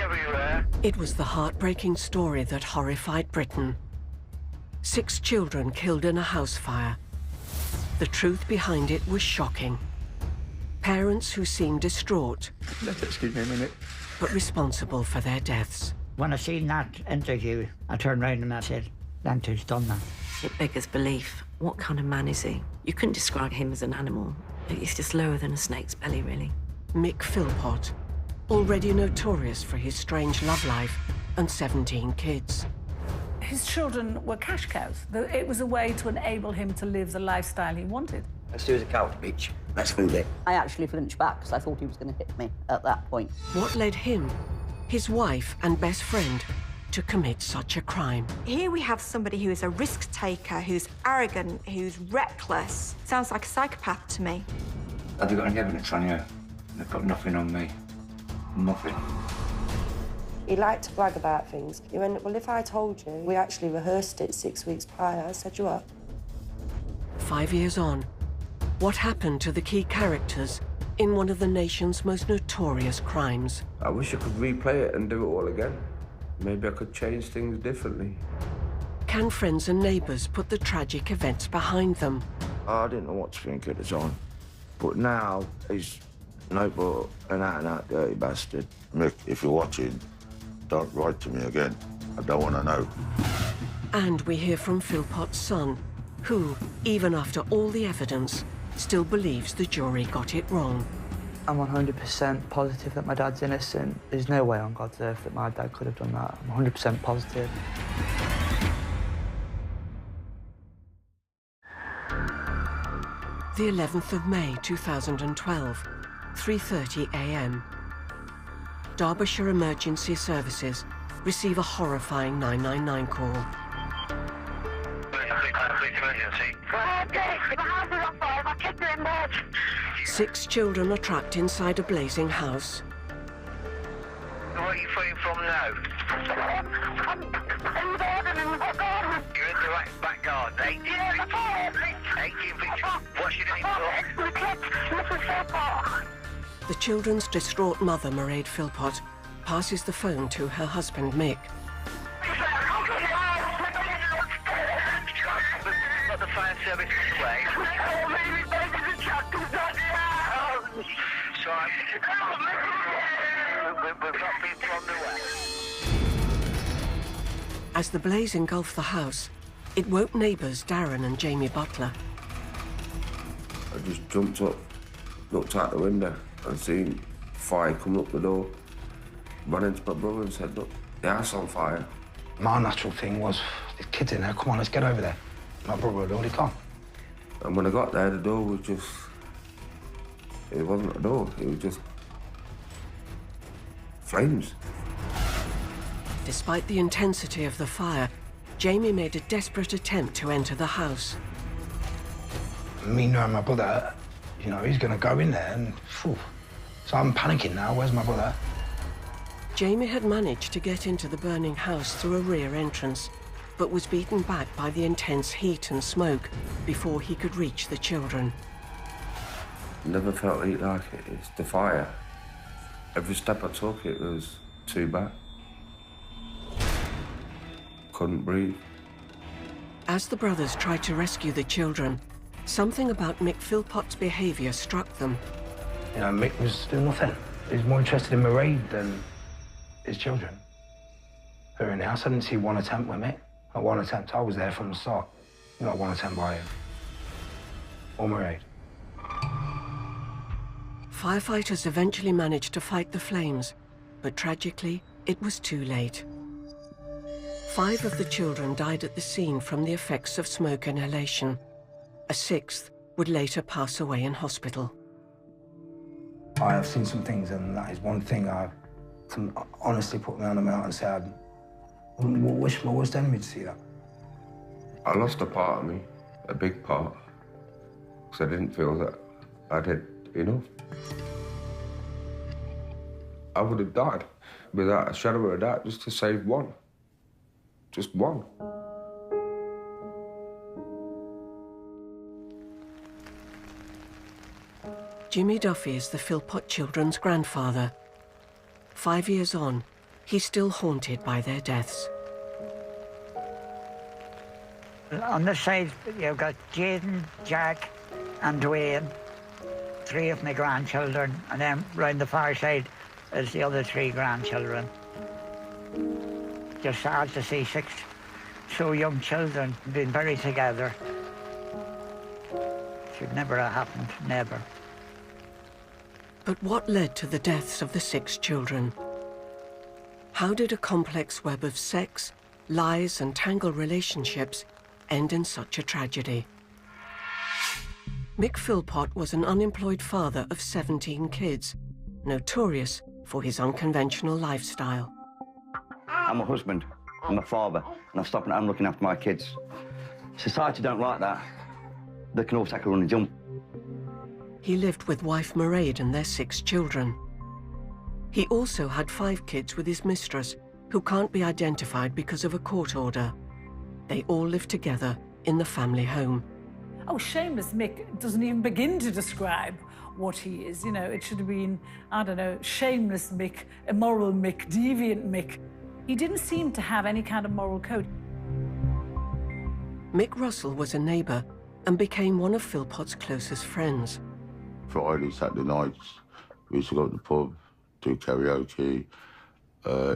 everywhere. It was the heartbreaking story that horrified Britain. 6 children killed in a house fire. The truth behind it was shocking. Parents who seemed distraught, Excuse me a minute. but responsible for their deaths. When I seen that interview, I turned round and I said, Lanter's done that. It beggars belief. What kind of man is he? You couldn't describe him as an animal. He's just lower than a snake's belly, really. Mick Philpott, already notorious for his strange love life and 17 kids. His children were cash cows. It was a way to enable him to live the lifestyle he wanted. Let's do the couch, bitch. Let's move it. I actually flinched back because I thought he was going to hit me at that point. What led him, his wife and best friend, to commit such a crime? Here we have somebody who is a risk taker, who's arrogant, who's reckless. Sounds like a psychopath to me. Have you got any evidence on you? They've got nothing on me. Nothing. He liked to brag about things. He went, well, if I told you, we actually rehearsed it 6 weeks prior. I said, you what? 5 years on, what happened to the key characters in one of the nation's most notorious crimes? I wish I could replay it and do it all again. Maybe I could change things differently. Can friends and neighbours put the tragic events behind them? I didn't know what to think at the time. But now, he's no but an out-and-out dirty bastard. Mick, if you're watching, don't write to me again. I don't want to know. And we hear from Philpott's son, who, even after all the evidence, still believes the jury got it wrong. I'm 100% positive that my dad's innocent. There's no way on God's earth that my dad could have done that. I'm 100% positive. The 11th of May 2012, 3:30 a.m. Derbyshire Emergency Services receive a horrifying 999 call. Six children are trapped inside a blazing house. Where are you phoning from now? You're in the right back garden, 18 feet. What's your name, The children's distraught mother, Mairead Philpott, passes the phone to her husband, Mick. Got the fire service this way. Sorry. We've got people on the way. As the blaze engulfed the house, it woke neighbours Darren and Jamie Butler. I just jumped up, looked out the window and seen fire coming up the door. Ran into my brother and said, look, the house on fire. My natural thing was, there's kids in there, come on, let's get over there. My brother had already gone. And when I got there, the door was just... It wasn't a door, it was just... flames. Despite the intensity of the fire, Jamie made a desperate attempt to enter the house. Me knowing my brother, you know, he's gonna go in there and... Phew. So I'm panicking now, where's my brother? Jamie had managed to get into the burning house through a rear entrance, but was beaten back by the intense heat and smoke before he could reach the children. Never felt heat like it. It's the fire. Every step I took, it was too bad. Couldn't breathe. As the brothers tried to rescue the children, something about Mick Philpott's behaviour struck them. You know, Mick was doing nothing. He was more interested in Mairead than his children. They were in the house. I didn't see one attempt with Mick. Not one attempt. I was there from the start. Not one attempt by him. Or Mairead. Firefighters eventually managed to fight the flames, but tragically, it was too late. 5 of the children died at the scene from the effects of smoke inhalation. A 6th would later pass away in hospital. I have seen some things, and that is one thing I can honestly put my hand on my heart and say I wouldn't wish my worst enemy to see that. I lost a part of me, a big part, because I didn't feel that I did enough. I would have died without a shadow of a doubt just to save one. Just one. Jimmy Duffy is the Philpott children's grandfather. 5 years on, he's still haunted by their deaths. On this side, you've got Jaden, Jack, and Dwayne, 3 of my grandchildren, and then round the far side is the other 3 grandchildren. Just sad to see 6 so young children being buried together. Should never have happened, never. But what led to the deaths of the 6 children? How did a complex web of sex, lies, and tangled relationships end in such a tragedy? Mick Philpott was an unemployed father of 17 kids, notorious for his unconventional lifestyle. I'm a husband, I'm a father, and I'm stopping at home looking after my kids. Society don't like that. They can all take a run and jump. He lived with wife Mairead and their 6 children. He also had 5 kids with his mistress, who can't be identified because of a court order. They all lived together in the family home. Oh, Shameless Mick doesn't even begin to describe what he is. You know, it should have been, I don't know, Shameless Mick, Immoral Mick, Deviant Mick. He didn't seem to have any kind of moral code. Mick Russell was a neighbour and became one of Philpott's closest friends. Friday, Saturday nights, we used to go to the pub, do karaoke.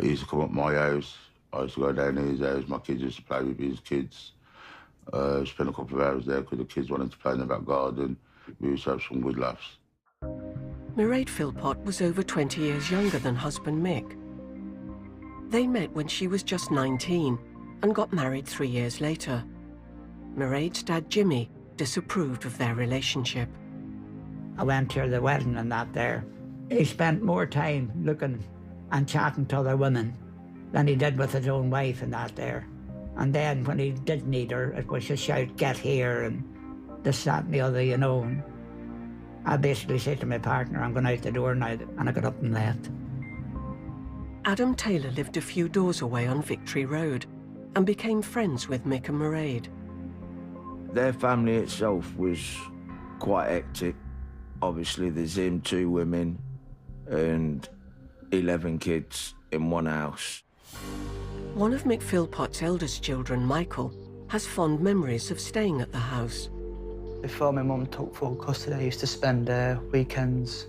He used to come up my house. I used to go down to his house. My kids used to play with his kids. Spent a couple of hours there because the kids wanted to play in the back garden. We used to have some good laughs. Mairead Philpott was over 20 years younger than husband Mick. They met when she was just 19 and got married 3 years later. Mairead's dad, Jimmy, disapproved of their relationship. I went to the wedding and that there. He spent more time looking and chatting to other women than he did with his own wife and that there. And then when he did need her, it was just shout, get here, and this, that, and the other, you know. And I basically said to my partner, I'm going out the door now, and I got up and left. Adam Taylor lived a few doors away on Victory Road and became friends with Mick and Mairead. Their family itself was quite hectic. Obviously, there's him, 2 women, and 11 kids in one house. One of Mick Philpott's eldest children, Michael, has fond memories of staying at the house. Before my mum took full custody, I used to spend weekends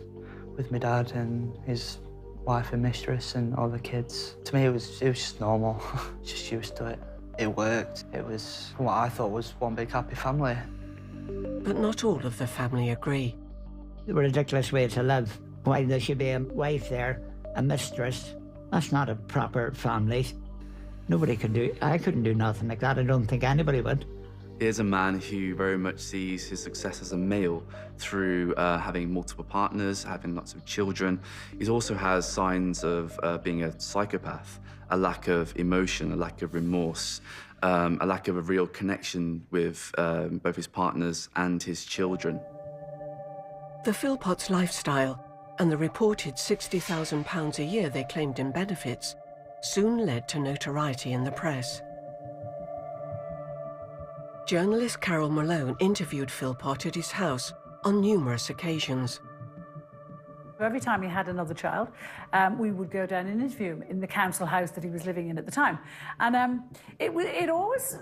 with my dad and his wife and mistress and all the kids. To me, it was just normal. Just used to it. It worked. It was what I thought was one big happy family. But not all of the family agree. It's a ridiculous way to live. Why there should be a wife there, a mistress. That's not a proper family. Nobody can do, I couldn't do nothing like that. I don't think anybody would. He is a man who very much sees his success as a male through having multiple partners, having lots of children. He also has signs of being a psychopath, a lack of emotion, a lack of remorse, a lack of a real connection with both his partners and his children. The Philpotts' lifestyle and the reported £60,000 a year they claimed in benefits soon led to notoriety in the press. Journalist Carol Malone interviewed Philpott at his house on numerous occasions. Every time he had another child, we would go down and interview him in the council house that he was living in at the time. And it always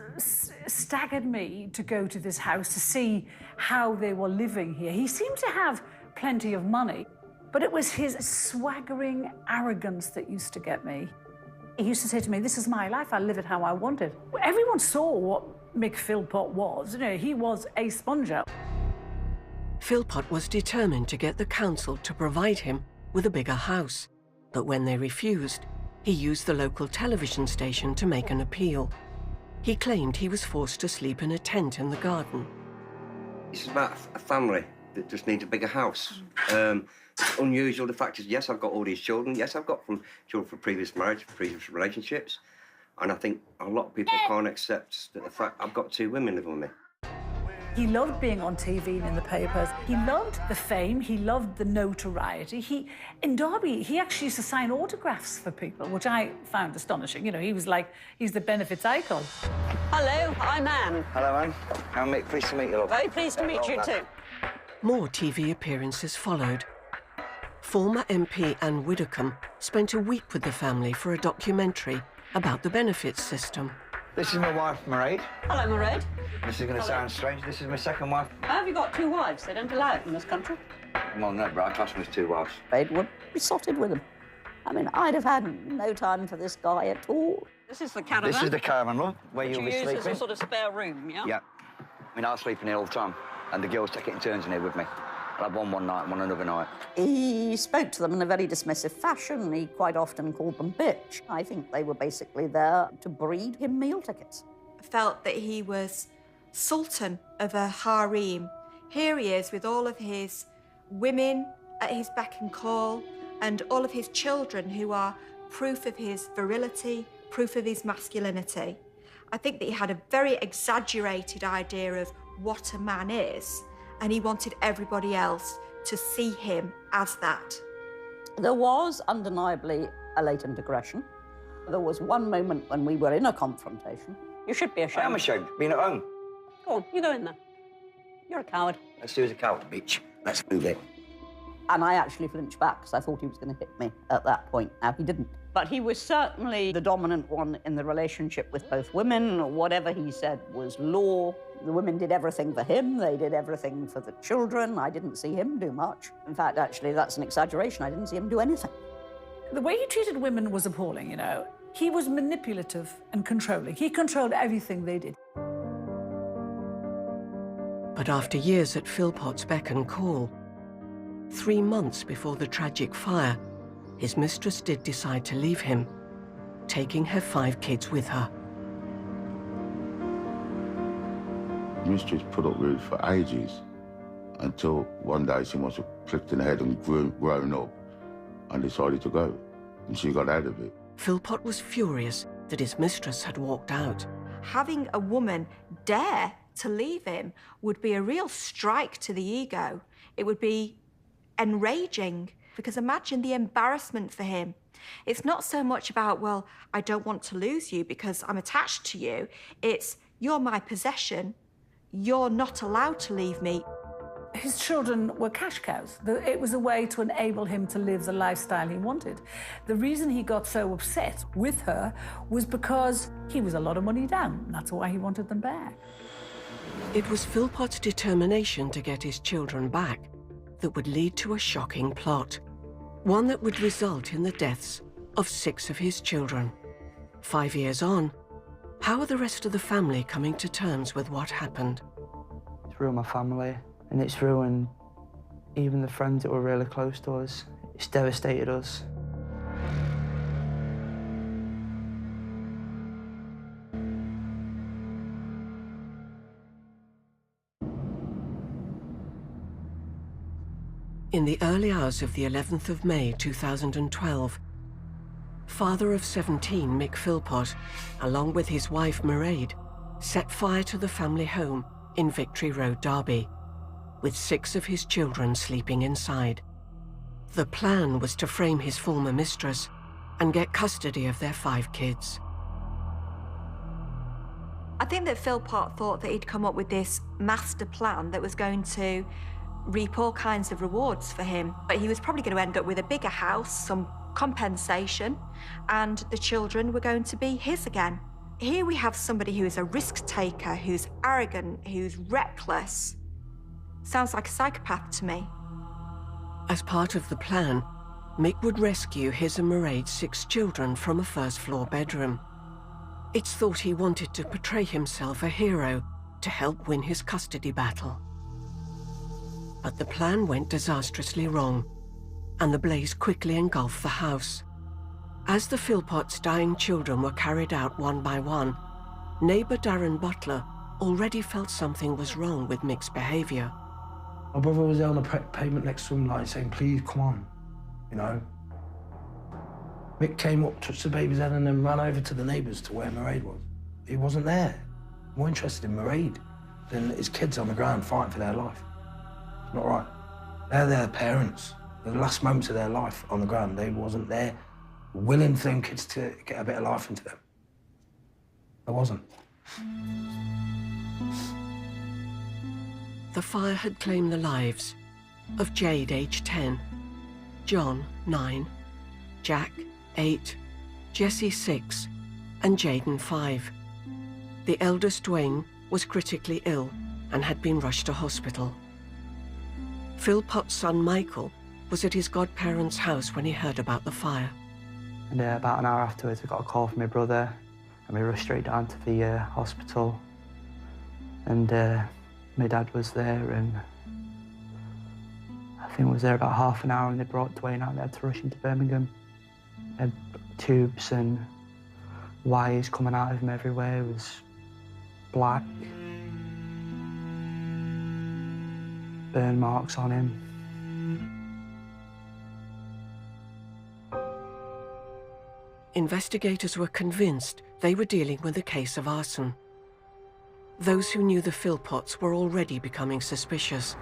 staggered me to go to this house to see how they were living here. He seemed to have plenty of money, but it was his swaggering arrogance that used to get me. He used to say to me, this is my life, I'll live it how I want it. Everyone saw what Mick Philpott was. You know, he was a sponger. Philpott was determined to get the council to provide him with a bigger house. But when they refused, he used the local television station to make an appeal. He claimed he was forced to sleep in a tent in the garden. It's about a family that just needs a bigger house. Unusual, the fact is, yes, I've got all these children. Yes, I've got children from previous marriage, previous relationships. And I think a lot of people can't accept the fact I've got 2 women living with me. He loved being on TV and in the papers. He loved the fame. He loved the notoriety. In Derby, he actually used to sign autographs for people, which I found astonishing. You know, he was like, he's the benefits icon. Hello, I'm Anne. Hello, Anne. I'm Mick. Pleased to meet you. Very pleased to meet you too. More TV appearances followed. Former MP Anne Widdecombe spent a week with the family for a documentary about the benefits system. This is my wife, Mairead. Hello, Mairead. This is going to sound strange. This is my second wife. How have you got two wives? They don't allow it in this country. Well, no, but I class them as two wives. Mairead would be besotted with him. I mean, I'd have had no time for this guy at all. This is the caravan. This is the caravan, love, where Which you'll you be use sleeping. as a sort of spare room, yeah? Yeah. I mean, I sleep in here all the time, and the girls take it in turns in here with me. I'll have one night and one another night. He spoke to them in a very dismissive fashion. He quite often called them bitch. I think they were basically there to breed him meal tickets. Felt that he was sultan of a harem. Here he is with all of his women at his beck and call, and all of his children who are proof of his virility, proof of his masculinity. I think that he had a very exaggerated idea of what a man is, and he wanted everybody else to see him as that. There was undeniably a latent aggression. There was one moment when we were in a confrontation. You should be ashamed. I am ashamed, being at home. Go on, you go in there. You're a coward. Let's do as a coward, bitch. Let's move it. And I actually flinched back because I thought he was going to hit me at that point. Now, he didn't. But he was certainly the dominant one in the relationship with both women. Whatever he said was law. The women did everything for him. They did everything for the children. I didn't see him do much. In fact, actually, that's an exaggeration. I didn't see him do anything. The way he treated women was appalling, you know. He was manipulative and controlling. He controlled everything they did. But after years at Philpott's beck and call, 3 months before the tragic fire, his mistress did decide to leave him, taking her 5 kids with her. Mistress put up with it for ages, until one day she must have clicked in the head and grown up and decided to go, and she got out of it. Philpott was furious that his mistress had walked out. Having a woman dare to leave him would be a real strike to the ego. It would be enraging, because imagine the embarrassment for him. It's not so much about, well, I don't want to lose you because I'm attached to you. It's, you're my possession. You're not allowed to leave me. His children were cash cows. It was a way to enable him to live the lifestyle he wanted. The reason he got so upset with her was because he was a lot of money down. And that's why he wanted them back. It was Philpott's determination to get his children back that would lead to a shocking plot. One that would result in the deaths of 6 of his children. 5 years on, how are the rest of the family coming to terms with what happened? It's ruined my family, and it's ruined even the friends that were really close to us. It's devastated us. In the early hours of the 11th of May 2012, father of 17 Mick Philpott, along with his wife Mairead, set fire to the family home in Victory Road, Derby, with 6 of his children sleeping inside. The plan was to frame his former mistress and get custody of their 5 kids. I think that Philpott thought that he'd come up with this master plan that was going to reap all kinds of rewards for him. But he was probably going to end up with a bigger house, some compensation, and the children were going to be his again. Here we have somebody who is a risk taker, who's arrogant, who's reckless. Sounds like a psychopath to me. As part of the plan, Mick would rescue his and Mairead's 6 children from a first-floor bedroom. It's thought he wanted to portray himself a hero to help win his custody battle. But the plan went disastrously wrong, and the blaze quickly engulfed the house. As the Philpotts' dying children were carried out one by one, neighbour Darren Butler already felt something was wrong with Mick's behaviour. My brother was there on the pavement next to him, like, saying, please, come on, you know. Mick came up, touched the baby's head, and then ran over to the neighbours to where Mairead was. He wasn't there. More interested in Mairead than his kids on the ground fighting for their life. It's not right. They're their parents. The last moments of their life on the ground, they wasn't there willing for them kids to get a bit of life into them. There wasn't. The fire had claimed the lives of Jade, aged 10, John, 9, Jack, 8, Jesse, 6, and Jaden, 5. The eldest, Dwayne, was critically ill and had been rushed to hospital. Philpott's son, Michael, was at his godparents' house when he heard about the fire. And about an hour afterwards, I got a call from my brother, and we rushed straight down to the hospital. And my dad was there, and I think I was there about half an hour, and they brought Dwayne out. They had to rush him to Birmingham. They had tubes and wires coming out of him everywhere. It was black. Burn marks on him. Investigators were convinced they were dealing with a case of arson. Those who knew the Philpotts were already becoming suspicious.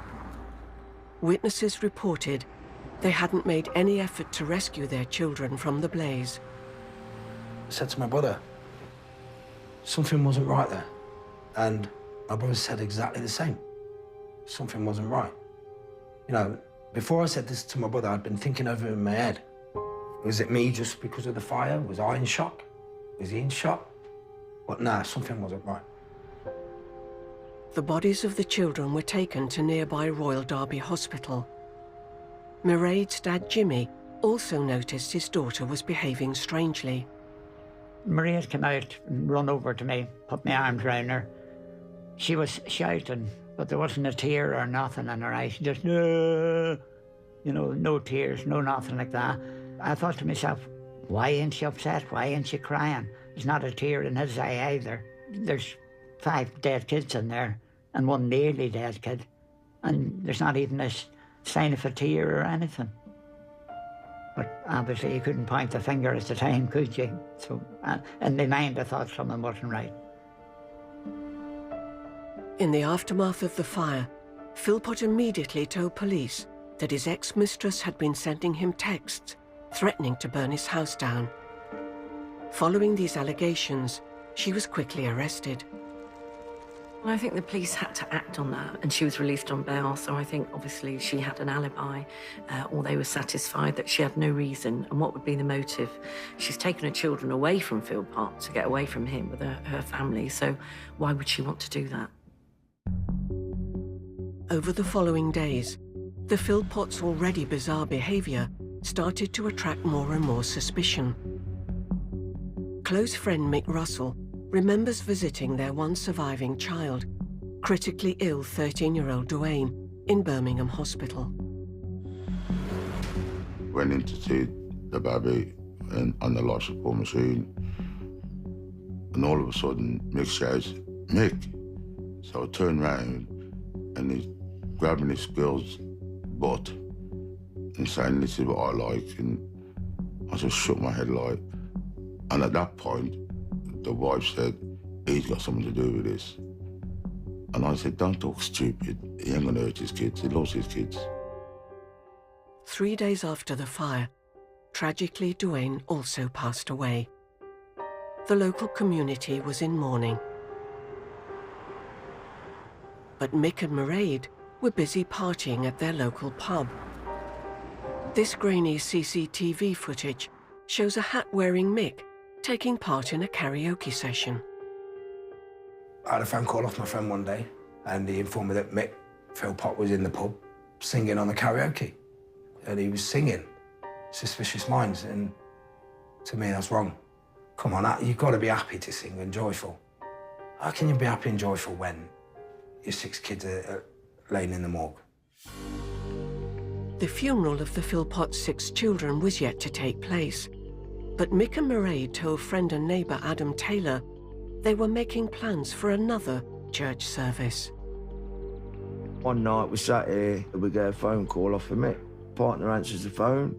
Witnesses reported they hadn't made any effort to rescue their children from the blaze. I said to my brother, something wasn't right there. And my brother said exactly the same. Something wasn't right. You know, before I said this to my brother, I'd been thinking over it in my head. Was it me just because of the fire? Was I in shock? Was he in shock? But nah, something wasn't right. The bodies of the children were taken to nearby Royal Derby Hospital. Mairead's dad, Jimmy, also noticed his daughter was behaving strangely. Mairead came out and run over to me, put my arms around her. She was shouting, but there wasn't a tear or nothing in her eyes. She just, you know, no tears, no nothing like that. I thought to myself, why ain't she upset? Why ain't she crying? There's not a tear in his eye either. There's 5 dead kids in there and 1 nearly dead kid. And there's not even a sign of a tear or anything. But obviously you couldn't point the finger at the time, could you? So in my mind I thought something wasn't right. In the aftermath of the fire, Philpott immediately told police that his ex-mistress had been sending him texts threatening to burn his house down. Following these allegations, she was quickly arrested. Well, I think the police had to act on that, and she was released on bail, so I think obviously she had an alibi, or they were satisfied that she had no reason. And what would be the motive? She's taken her children away from Philpott to get away from him with her family, so why would she want to do that? Over the following days, the Philpotts' already bizarre behaviour started to attract more and more suspicion. Close friend Mick Russell remembers visiting their one surviving child, critically ill 13-year-old Dwayne, in Birmingham Hospital. Went in to see the baby on the life support machine, and all of a sudden Mick shouts, "Mick!" So I turned round and he's grabbing this girl's butt and saying, "This is what I like," and I just shook my head like. And at that point, the wife said, "He's got something to do with this." And I said, "Don't talk stupid. He ain't gonna hurt his kids. He loves his kids." 3 days after the fire, tragically Dwayne also passed away. The local community was in mourning. But Mick and Mairead were busy partying at their local pub. This grainy CCTV footage shows a hat-wearing Mick taking part in a karaoke session. I had a phone call off my friend one day, and he informed me that Mick Philpott was in the pub singing on the karaoke. And he was singing Suspicious Minds, and to me that's wrong. Come on, you've got to be happy to sing and joyful. How can you be happy and joyful when your 6 kids are laying in the morgue? The funeral of the Philpott 6 children was yet to take place, but Mick and Mairead told friend and neighbour Adam Taylor they were making plans for another church service. One night we sat here and we get a phone call off of Mick. Partner answers the phone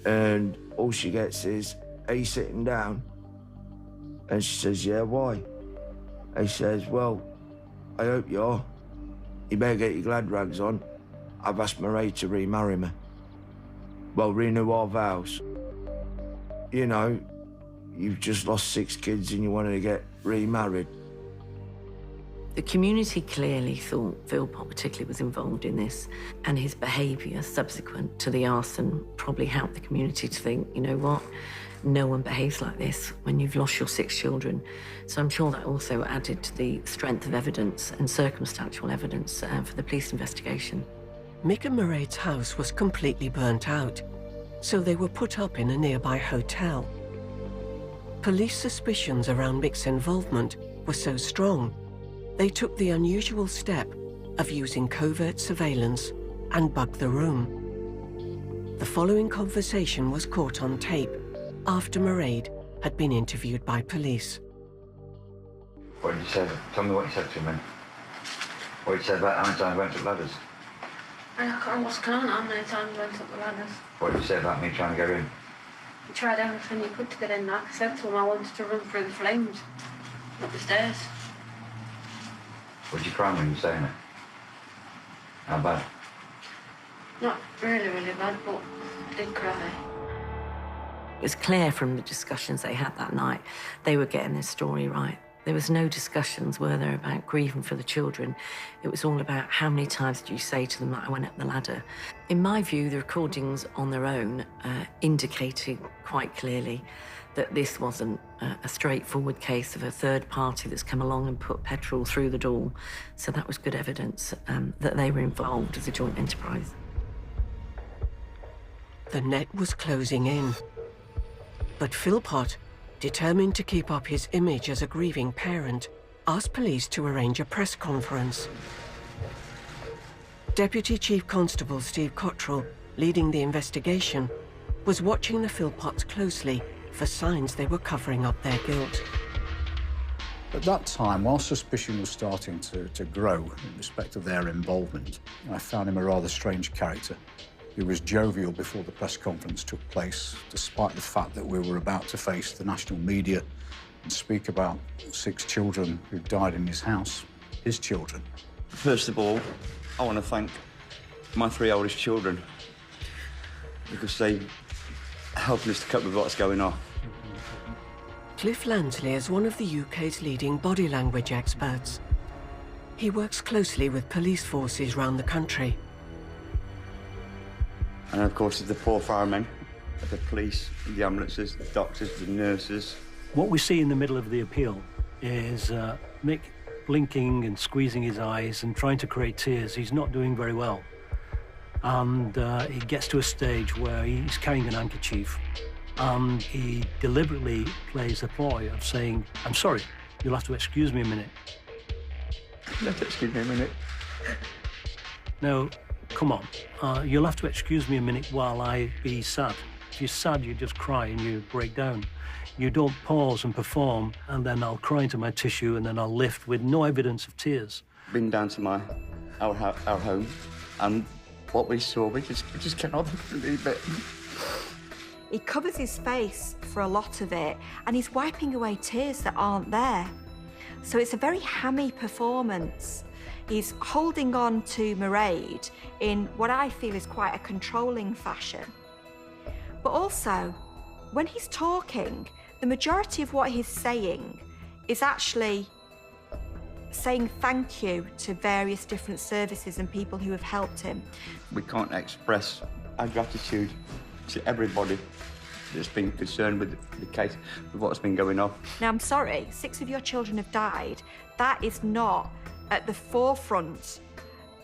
and all she gets is, "Are you sitting down?" And she says, "Yeah, why?" He says, "Well, I hope you are. You better get your glad rags on. I've asked Mairead to remarry me. Well, renew our vows. You know, you've just lost 6 kids and you wanted to get remarried." The community clearly thought Philpott particularly was involved in this, and his behaviour subsequent to the arson probably helped the community to think, you know what, no one behaves like this when you've lost your 6 children. So I'm sure that also added to the strength of evidence and circumstantial evidence for the police investigation. Mick and Mairead's house was completely burnt out, so they were put up in a nearby hotel. Police suspicions around Mick's involvement were so strong, they took the unusual step of using covert surveillance and bug the room. The following conversation was caught on tape after Mairead had been interviewed by police. What did you say? Tell me what you said to him. What did you say about how many times I went up ladders? I almost can't how many times I went up the ladders. What did you say about me trying to get in? You tried everything you could to get in. Like I said to him, I wanted to run through the flames up the stairs. Would you cry when you were saying it? How bad? Not really, really bad, but I did cry. It was clear from the discussions they had that night, they were getting their story right. There was no discussions, were there, about grieving for the children. It was all about how many times did you say to them that I went up the ladder. In my view, the recordings on their own indicated quite clearly that this wasn't a straightforward case of a third party that's come along and put petrol through the door. So that was good evidence that they were involved as a joint enterprise. The net was closing in. But Philpott, determined to keep up his image as a grieving parent, asked police to arrange a press conference. Deputy Chief Constable Steve Cottrell, leading the investigation, was watching the Philpotts closely for signs they were covering up their guilt. At that time, while suspicion was starting to grow in respect of their involvement, I found him a rather strange character. He was jovial before the press conference took place, despite the fact that we were about to face the national media and speak about 6 children who died in his house, his children. First of all, I want to thank my 3 oldest children because they helped us to cope with what's going on. Cliff Lansley is one of the UK's leading body language experts. He works closely with police forces around the country. And of course, the poor firemen, the police, the ambulances, the doctors, the nurses. What we see in the middle of the appeal is Mick blinking and squeezing his eyes and trying to create tears. He's not doing very well. And he gets to a stage where he's carrying an handkerchief and he deliberately plays the ploy of saying, "I'm sorry, you'll have to excuse me a minute." You'll have to excuse me a minute. Now, come on, you'll have to excuse me a minute while I be sad. If you're sad, you just cry and you break down. You don't pause and perform, and then I'll cry into my tissue, and then I'll lift with no evidence of tears. Been down to our home, and what we saw, we just cannot believe it. He covers his face for a lot of it, and he's wiping away tears that aren't there. So it's a very hammy performance. He's holding on to Mairead in what I feel is quite a controlling fashion. But also, when he's talking, the majority of what he's saying is actually saying thank you to various different services and people who have helped him. We can't express our gratitude to everybody that's been concerned with the case, with what's been going on. Now, I'm sorry, 6 of your children have died. That is not at the forefront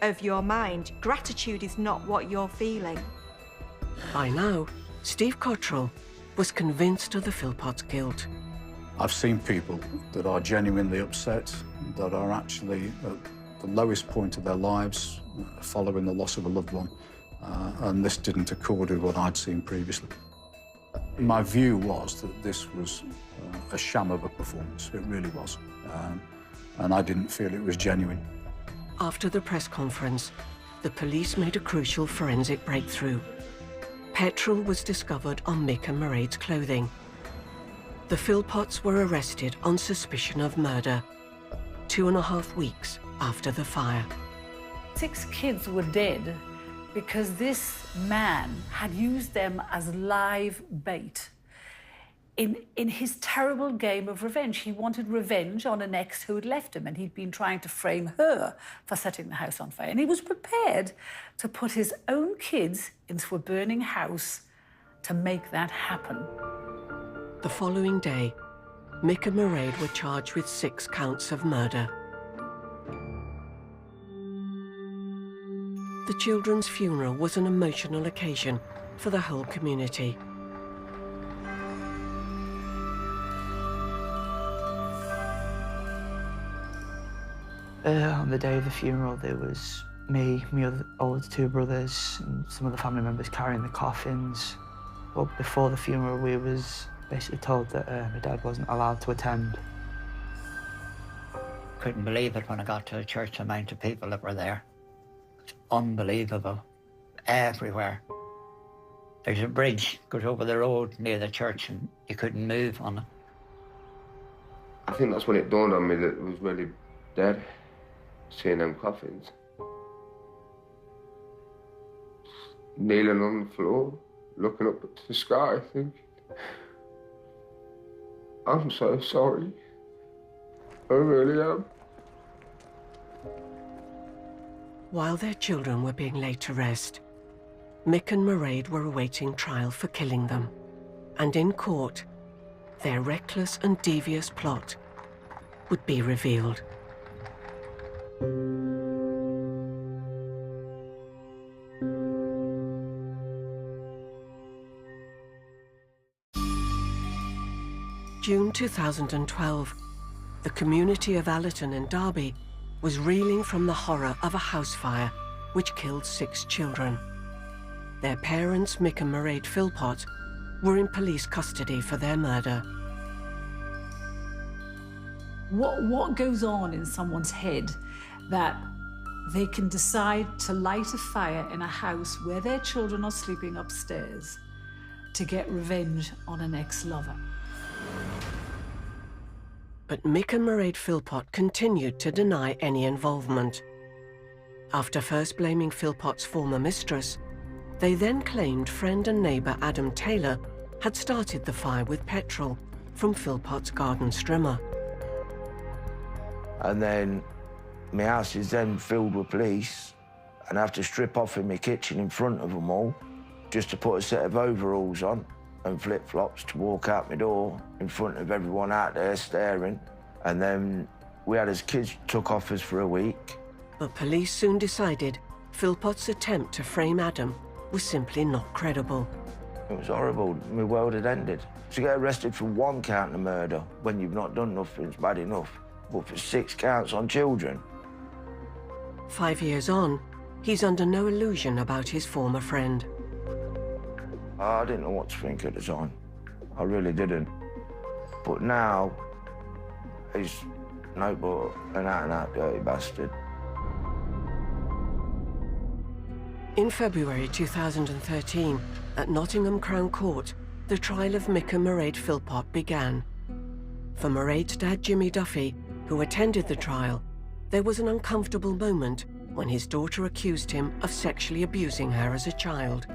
of your mind. Gratitude is not what you're feeling. By now, Steve Cottrell was convinced of the Philpott's guilt. I've seen people that are genuinely upset, that are actually at the lowest point of their lives, following the loss of a loved one, and this didn't accord with what I'd seen previously. My view was that this was a sham of a performance. It really was. And I didn't feel it was genuine. After the press conference, the police made a crucial forensic breakthrough. Petrol was discovered on Mick and Mairead's clothing. The Philpotts were arrested on suspicion of murder, 2.5 weeks after the fire. 6 kids were dead because this man had used them as live bait. in his terrible game of revenge. He wanted revenge on an ex who had left him, and he'd been trying to frame her for setting the house on fire. And he was prepared to put his own kids into a burning house to make that happen. The following day, Mick and Mairead were charged with 6 counts of murder. The children's funeral was an emotional occasion for the whole community. On the day of the funeral, there was me, my older 2 brothers, and some of the family members carrying the coffins. But before the funeral, we was basically told that my dad wasn't allowed to attend. Couldn't believe it when I got to the church, the amount of people that were there. It's unbelievable. Everywhere. There's a bridge goes over the road near the church and you couldn't move on it. I think that's when it dawned on me that it was really dead, seeing them coffins. Kneeling on the floor, looking up at the sky, thinking, I'm so sorry. I really am. While their children were being laid to rest, Mick and Mairead were awaiting trial for killing them. And in court, their reckless and devious plot would be revealed. June 2012, the community of Allerton in Derby was reeling from the horror of a house fire which killed 6 children. Their parents, Mick and Mairead Philpott, were in police custody for their murder. What goes on in someone's head that they can decide to light a fire in a house where their children are sleeping upstairs to get revenge on an ex-lover? But Mick and Mairead Philpott continued to deny any involvement. After first blaming Philpott's former mistress, they then claimed friend and neighbour Adam Taylor had started the fire with petrol from Philpott's garden strimmer. And then my house is then filled with police, and I have to strip off in my kitchen in front of them all just to put a set of overalls on and flip-flops to walk out my door in front of everyone out there staring. And then we had his kids took off us for a week. But police soon decided Philpott's attempt to frame Adam was simply not credible. It was horrible. My world had ended. To get arrested for 1 count of murder when you've not done nothing's bad enough, but for 6 counts on children. 5 years on, he's under no illusion about his former friend. I didn't know what to think at the time. I really didn't. But now, he's no but an out-and-out dirty bastard. In February 2013, at Nottingham Crown Court, the trial of Mick and Mairead Philpott began. For Mairead's dad, Jimmy Duffy, who attended the trial, there was an uncomfortable moment when his daughter accused him of sexually abusing her as a child.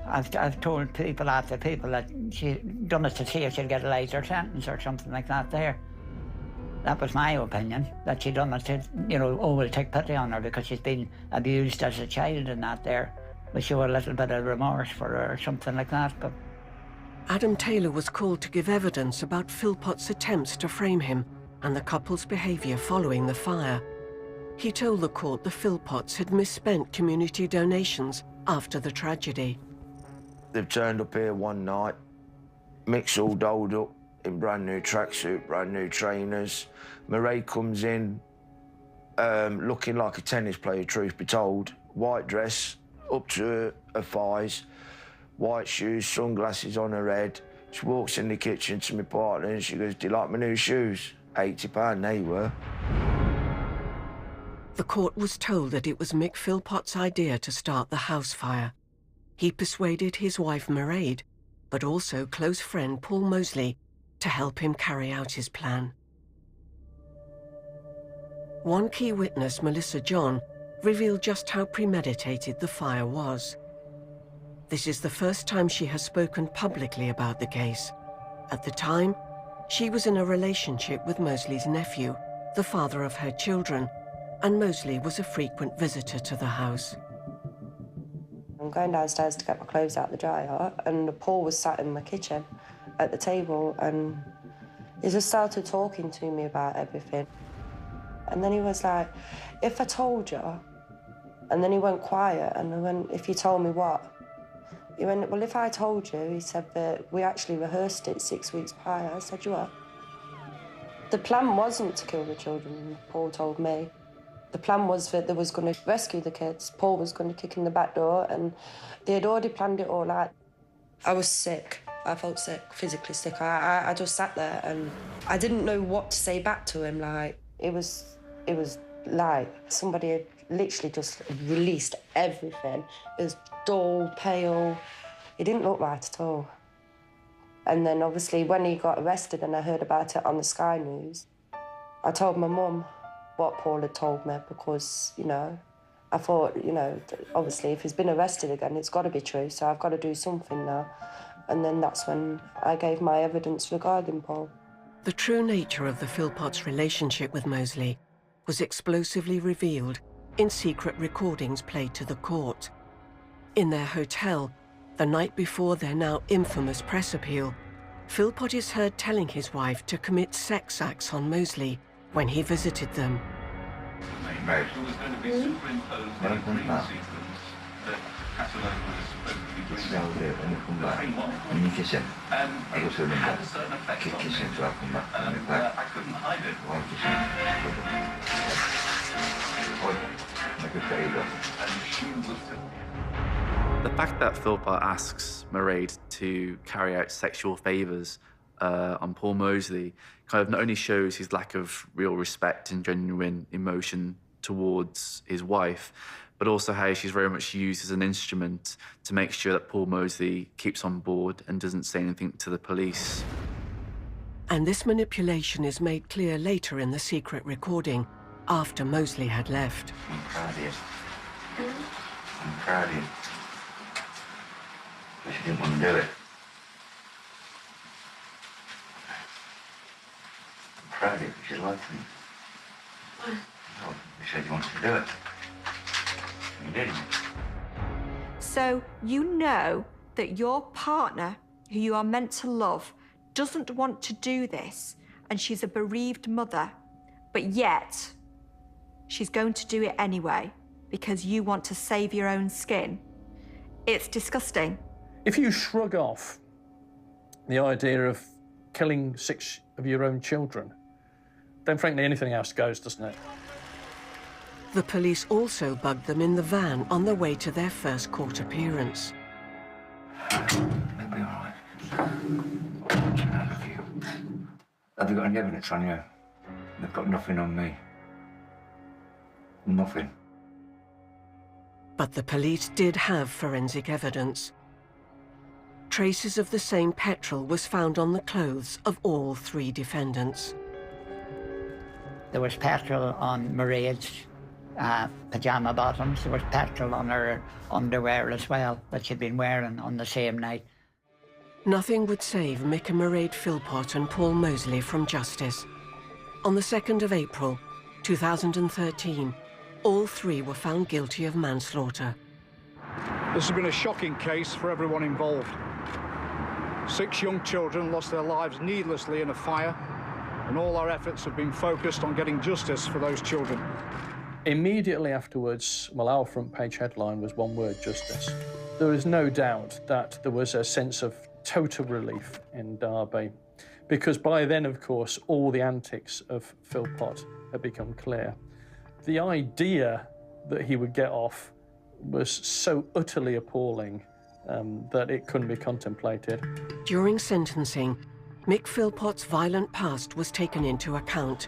I've told people after people that she'd done it to see if she'd get a lighter sentence or something like that there. That was my opinion, that she'd done it to, you know, oh, we'll take pity on her because she's been abused as a child and that there. We show a little bit of remorse for her or something like that, but... Adam Taylor was called to give evidence about Philpott's attempts to frame him and the couple's behaviour following the fire. He told the court the Philpotts had misspent community donations after the tragedy. They've turned up here one night, Mick's all dolled up in brand new tracksuit, brand new trainers. Mairead comes in looking like a tennis player, truth be told. White dress up to her thighs, white shoes, sunglasses on her head. She walks in the kitchen to my partner and she goes, "Do you like my new shoes?" £80 they were. The court was told that it was Mick Philpott's idea to start the house fire. He persuaded his wife Mairead, but also close friend Paul Mosley, to help him carry out his plan. One key witness, Melissa John, revealed just how premeditated the fire was. This is the first time she has spoken publicly about the case, At the time, she was in a relationship with Mosley's nephew, the father of her children, and Mosley was a frequent visitor to the house. I'm going downstairs to get my clothes out the dryer, and Paul was sat in my kitchen at the table, and he just started talking to me about everything. And then he was like, if I told you, and then he went quiet, and I went, if you told me what? He went, well, if I told you, he said that we actually rehearsed it 6 weeks prior. I said, you what? The plan wasn't to kill the children, Paul told me. The plan was that they was going to rescue the kids. Paul was going to kick in the back door, and they had already planned it all out. I was sick. I felt sick, physically sick. I just sat there, and I didn't know what to say back to him. Like, it was like somebody had literally just released everything. It was dull, pale. He didn't look right at all. And then, obviously, when he got arrested and I heard about it on the Sky News, I told my mum what Paul had told me because, you know, I thought, you know, obviously, if he's been arrested again, it's got to be true, so I've got to do something now. And then that's when I gave my evidence regarding Paul. The true nature of the Philpotts' relationship with Mosley was explosively revealed in secret recordings played to the court. In their hotel, the night before their now infamous press appeal, Philpott is heard telling his wife to commit sex acts on Mosley when he visited them. Mate, was going to be superimposed in a dream sequence that Casanova was supposed to be dreaming. In your kitchen. It had a certain effect on me, and I couldn't hide it. And she was The fact that Philpott asks Mairead to carry out sexual favours on Paul Mosley kind of not only shows his lack of real respect and genuine emotion towards his wife, but also how she's very much used as an instrument to make sure that Paul Mosley keeps on board and doesn't say anything to the police. And this manipulation is made clear later in the secret recording, after Mosley had left. I'm proud of you. I'm proud of you. But you didn't want to do it. I'm proud of you because you liked me. You said you wanted to do it. You didn't. So you know that your partner, who you are meant to love, doesn't want to do this, and she's a bereaved mother, but yet she's going to do it anyway because you want to save your own skin. It's disgusting. If you shrug off the idea of killing 6 of your own children, then frankly anything else goes, doesn't it? The police also bugged them in the van on the way to their first court appearance. It'll be all right. Have you got any evidence on you? They've got nothing on me. Nothing. But the police did have forensic evidence. Traces of the same petrol was found on the clothes of all 3 defendants. There was petrol on Mairead's pyjama bottoms. There was petrol on her underwear as well that she'd been wearing on the same night. Nothing would save Mick and Mairead Philpott and Paul Mosley from justice. On the 2nd of April, 2013, all 3 were found guilty of manslaughter. This has been a shocking case for everyone involved. 6 young children lost their lives needlessly in a fire, and all our efforts have been focused on getting justice for those children. Immediately afterwards, well, our front page headline was one word: justice. There is no doubt that there was a sense of total relief in Derby, because by then, of course, all the antics of Philpott had become clear. The idea that he would get off was so utterly appalling that it couldn't be contemplated. During sentencing, Mick Philpott's violent past was taken into account,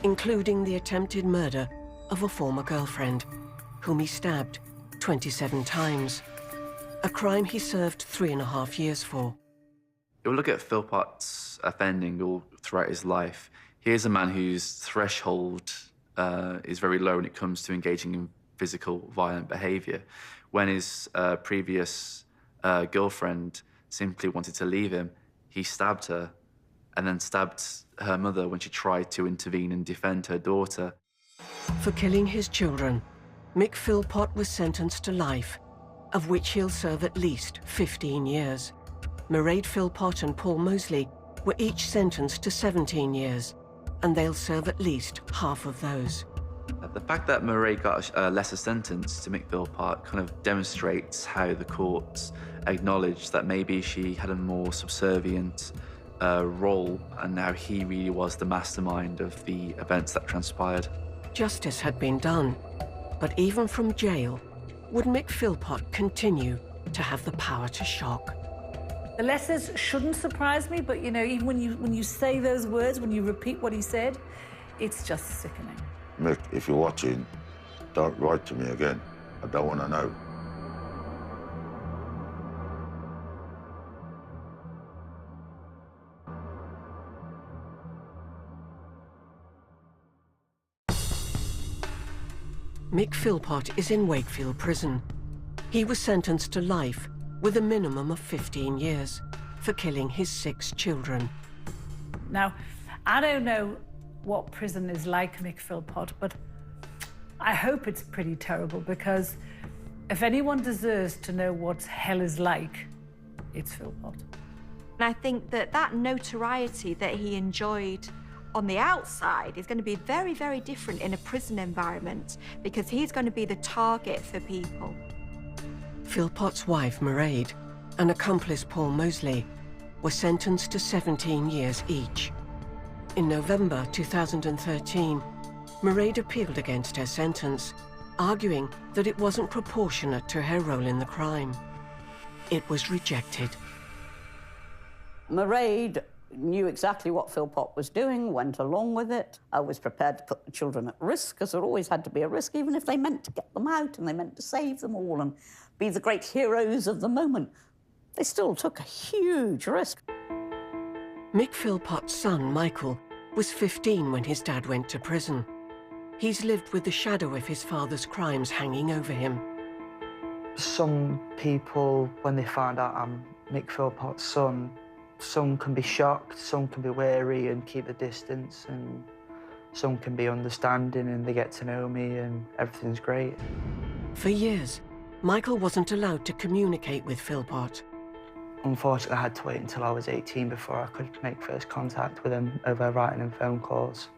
including the attempted murder of a former girlfriend, whom he stabbed 27 times, a crime he served 3.5 years for. You'll look at Philpott's offending all throughout his life. Here's a man whose threshold is very low when it comes to engaging in physical violent behaviour. When his previous girlfriend simply wanted to leave him, he stabbed her and then stabbed her mother when she tried to intervene and defend her daughter. For killing his children, Mick Philpott was sentenced to life, of which he'll serve at least 15 years. Mairead Philpott and Paul Mosley were each sentenced to 17 years, and they'll serve at least half of those. The fact that Mairead got a lesser sentence to Mick Philpott kind of demonstrates how the courts acknowledged that maybe she had a more subservient role, and now he really was the mastermind of the events that transpired. Justice had been done, but even from jail, would Mick Philpott continue to have the power to shock? The letters shouldn't surprise me, but, you know, even when you say those words, when you repeat what he said, it's just sickening. Mick, if you're watching, don't write to me again. I don't want to know. Mick Philpott is in Wakefield Prison. He was sentenced to life with a minimum of 15 years for killing his 6 children. Now, I don't know what prison is like, Mick Philpott, but I hope it's pretty terrible, because if anyone deserves to know what hell is like, it's Philpott. And I think that notoriety that he enjoyed on the outside is going to be very, very different in a prison environment, because he's going to be the target for people. Philpott's wife, Mairead, and accomplice Paul Mosley were sentenced to 17 years each. In November 2013, Mairead appealed against her sentence, arguing that it wasn't proportionate to her role in the crime. It was rejected. Mairead knew exactly what Philpott was doing, went along with it. I was prepared to put the children at risk, because there always had to be a risk, even if they meant to get them out and they meant to save them all and be the great heroes of the moment. They still took a huge risk. Mick Philpott's son, Michael, was 15 when his dad went to prison. He's lived with the shadow of his father's crimes hanging over him. Some people, when they find out I'm Mick Philpott's son, some can be shocked, some can be wary and keep the distance, and some can be understanding and they get to know me and everything's great. For years, Michael wasn't allowed to communicate with Philpott. Unfortunately, I had to wait until I was 18 before I could make first contact with him over writing and phone calls.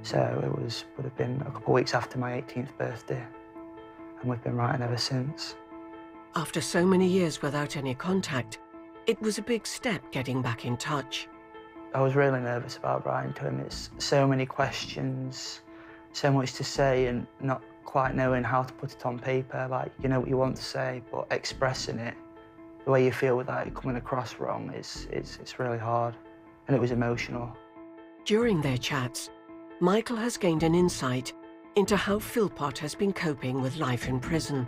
So it would have been a couple of weeks after my 18th birthday, and we've been writing ever since. After so many years without any contact, it was a big step getting back in touch. I was really nervous about writing to him. It's so many questions, so much to say, and not quite knowing how to put it on paper. Like, you know what you want to say, but expressing it the way you feel without it coming across wrong it's really hard, and it was emotional. During their chats, Michael has gained an insight into how Philpott has been coping with life in prison.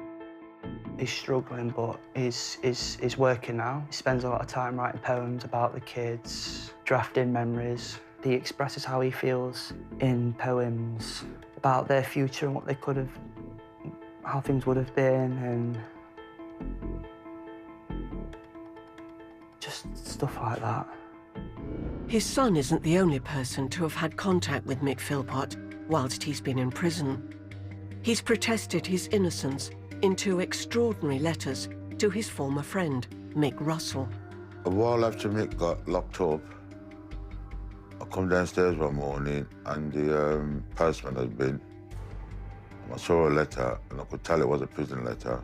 He's struggling, but he's working now. He spends a lot of time writing poems about the kids, drafting memories. He expresses how he feels in poems about their future and what they could have, how things would have been, and just stuff like that. His son isn't the only person to have had contact with Mick Philpott whilst he's been in prison. He's protested his innocence in 2 extraordinary letters to his former friend, Mick Russell. A while after Mick got locked up, I come downstairs one morning and the postman had been. I saw a letter and I could tell it was a prison letter.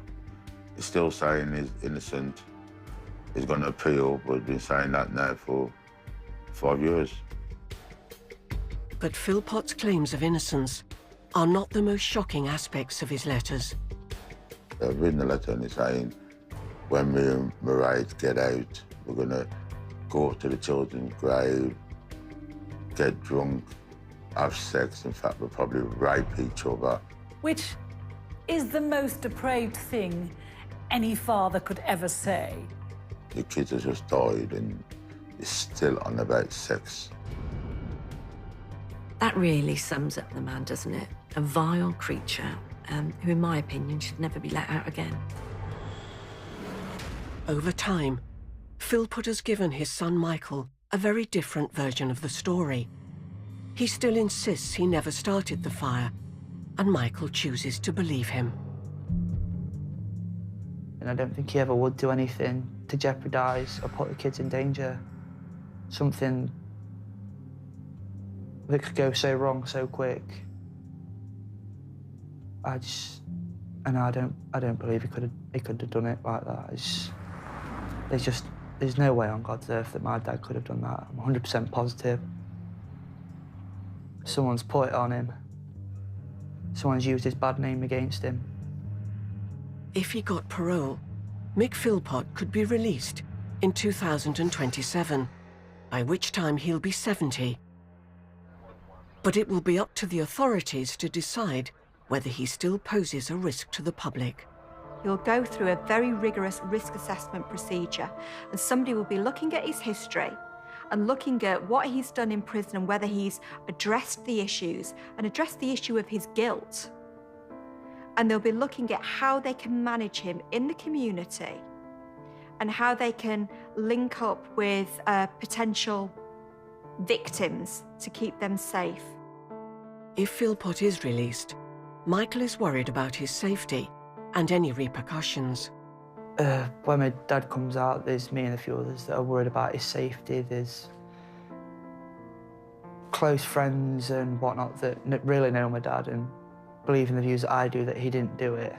He's still saying he's innocent. He's going to appeal, but he's been saying that now for 5 years. But Philpott's claims of innocence are not the most shocking aspects of his letters. I've written a letter and he's saying, when me and Mairead get out, we're going to go up to the children's grave, get drunk, have sex. In fact, we'll probably rape each other. Which is the most depraved thing any father could ever say. The kids have just died and he's still on about sex. That really sums up the man, doesn't it? A vile creature who, in my opinion, should never be let out again. Over time, Philpott has given his son Michael a very different version of the story. He still insists he never started the fire, and Michael chooses to believe him. And I don't think he ever would do anything to jeopardise or put the kids in danger. Something that could go so wrong so quick. I don't believe he could have done it like that. There's no way on God's earth that my dad could have done that. I'm 100% positive. Someone's put it on him. Someone's used his bad name against him. If he got parole, Mick Philpott could be released in 2027, by which time he'll be 70. But it will be up to the authorities to decide whether he still poses a risk to the public. He'll go through a very rigorous risk assessment procedure, and somebody will be looking at his history and looking at what he's done in prison and whether he's addressed the issues and addressed the issue of his guilt. And they'll be looking at how they can manage him in the community and how they can link up with potential victims to keep them safe. If Philpott is released, Michael is worried about his safety and any repercussions. When my dad comes out, there's me and a few others that are worried about his safety. There's close friends and whatnot that really know my dad and believe in the views that I do, that he didn't do it.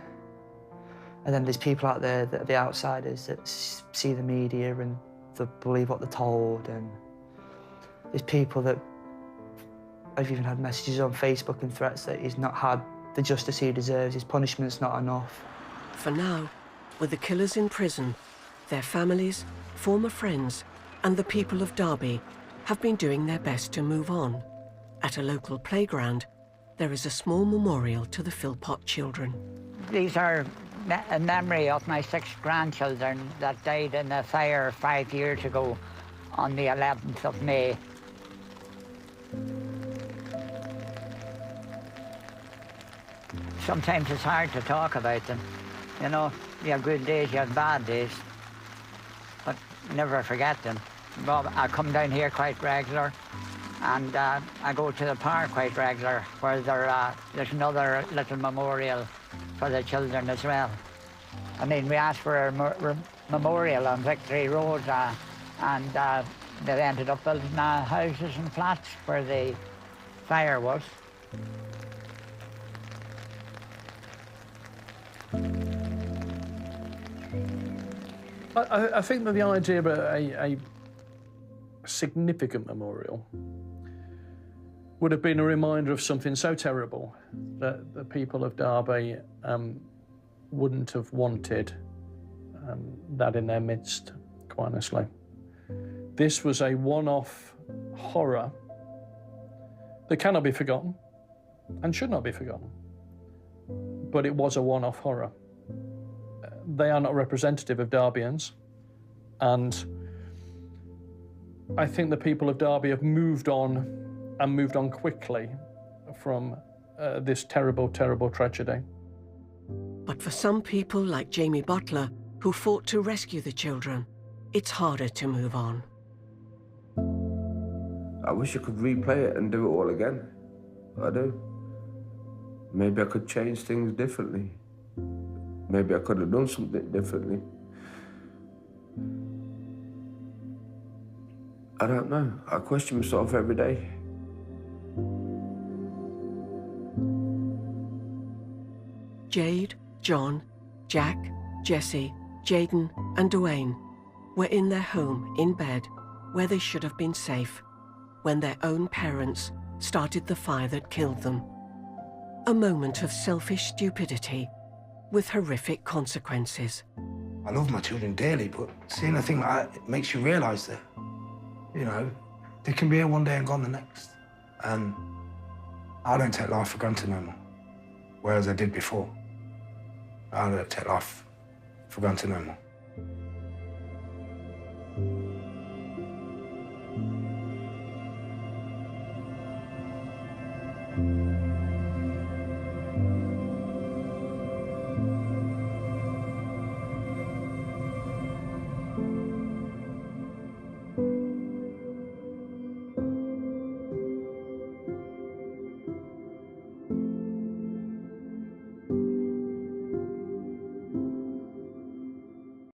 And then there's people out there that are the outsiders that see the media and they believe what they're told. And there's people that I've even had messages on Facebook and threats that he's not had the justice he deserves, his punishment's not enough. For now, with the killers in prison, their families, former friends, and the people of Derby have been doing their best to move on. At a local playground, there is a small memorial to the Philpott children. These are a memory of my 6 grandchildren that died in a fire 5 years ago on the 11th of May. Sometimes it's hard to talk about them. You know, you have good days, you have bad days, but never forget them. Well, I come down here quite regular, and I go to the park quite regular, where there's another little memorial for the children as well. I mean, we asked for a memorial on Victory Road, and they ended up building houses and flats where the fire was. I think that the idea of a significant memorial would have been a reminder of something so terrible that the people of Derby wouldn't have wanted that in their midst, quite honestly. This was a one-off horror that cannot be forgotten and should not be forgotten. But it was a one-off horror. They are not representative of Derbyans, and I think the people of Derby have moved on, and moved on quickly from this terrible, terrible tragedy. But for some people like Jamie Butler, who fought to rescue the children, it's harder to move on. I wish I could replay it and do it all again. I do. Maybe I could change things differently. Maybe I could have done something differently. I don't know. I question myself every day. Jade, John, Jack, Jesse, Jaden and Duane were in their home in bed where they should have been safe when their own parents started the fire that killed them. A moment of selfish stupidity with horrific consequences. I love my children dearly, but seeing a thing like that, it makes you realise that, you know, they can be here one day and gone the next. And I don't take life for granted no more, whereas I did before. I don't take life for granted no more.